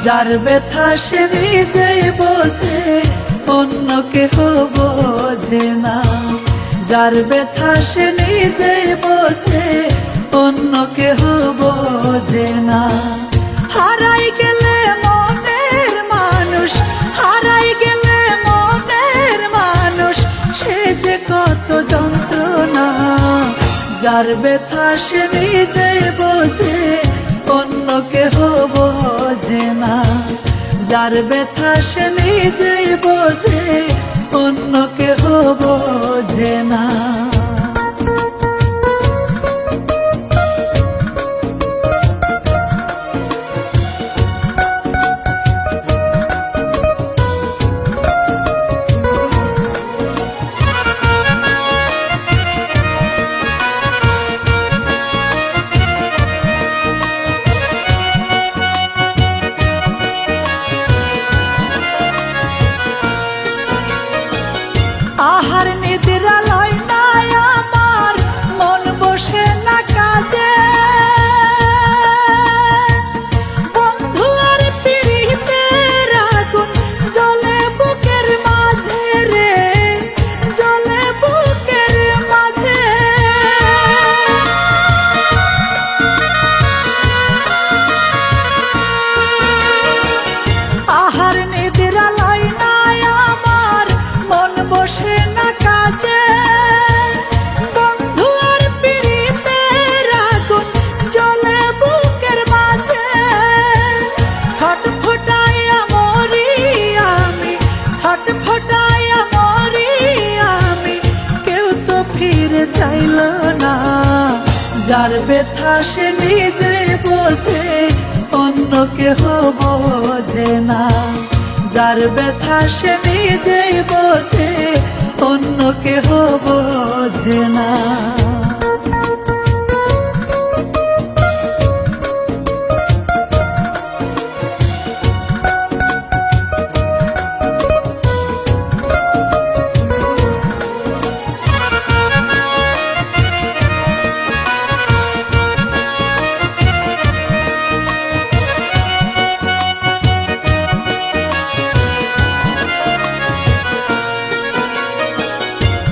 যার ব্যথা সে নিজেই বোঝে, অন্য কেহ বোঝে না। যার ব্যথা সে নিজেই বোঝে, অন্য কেহ বোঝে না। হারাই গেলে মনের মানুষ, হারাই গেলে মনের মানুষ, সে যে কত যন্ত্রণা। যার ব্যথা সে নিজেই বোঝে, অন্য কেহ বোঝে না। যার ব্যথা সে নিজেই বোঝে, অন্য কেহ বোঝে না। আহার নিদ্রা লয় না আমার, মন বসে না কাজে। বন্ধু আর পিরিতের আগুন জ্বলে বুকের মাঝে রে, জ্বলে বুকের মাঝে। আহার নিদ্রা লয় না আমার, মন বসে না কাজে। বন্ধু আর পিরিতের আগুন জ্বলে বুকের মাঝে। ছটফটাইয়া মরি আমি, ছটফটাইয়া মরি আমি, কেউ তো ফিরে চাইল না। যার ব্যথা সে নিজে বোঝে, অন্য কেহ বোঝে না। যার ব্যথা সে নিজেই বোঝে, অন্য কেহ বোঝে না।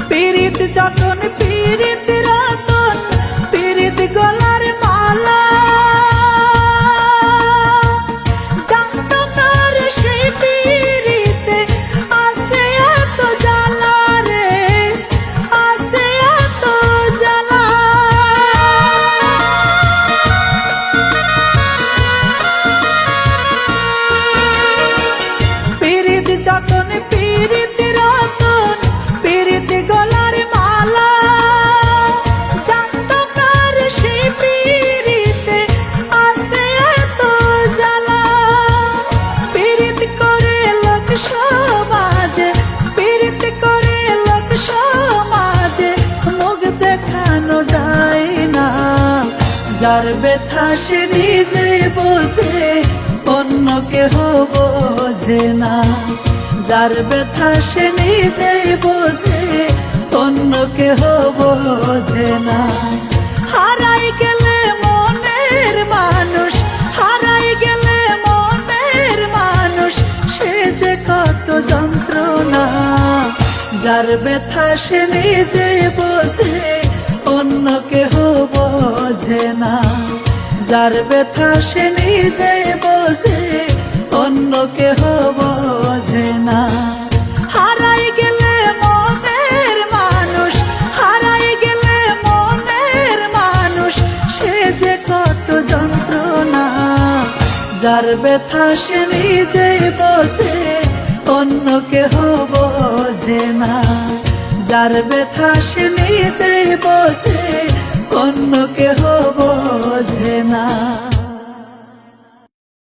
পীড়িত যতন পীড়িত রতন, পীড়িত গলার মালা। জানতাম না রে সেই পীড়িতে আছে এত জ্বালা রে, আছে এত জ্বালা। পীড়িত যতন পীড়িত রতন, পীড়িত গলার মালা। জানতাম না রে সেই পীড়িতে আছে এত জ্বালা। পীড়িত করে লোক সমাজে, পীড়িত করে লোক সমাজে, মুখ দেখানো যায় না। যার ব্যথা সে নিজে বোঝে, অন্য কেহ বোঝে না। যার ব্যথা সে নিজেই বোঝে, অন্য কেহ বোঝে না। হারাই গেলে মনের মানুষ, হারাই গেলে মনের মানুষ, সে যে কত যন্ত্রণা। যার ব্যথা সে নিজেই বোঝে, অন্য কেহ বোঝে না। যার ব্যথা সে নিজেই বোঝে, অন্য কেহ বোঝে না। হারাই গেলে মনের মানুষ, হারাই গেলে মনের মানুষ, সে যে কত যন্ত্রণা। যার ব্যথা সে নিজেই বোঝে, অন্য কেহ বোঝে না। যার ব্যথা সে নিজেই বোঝে, অন্য কেহ বোঝে না।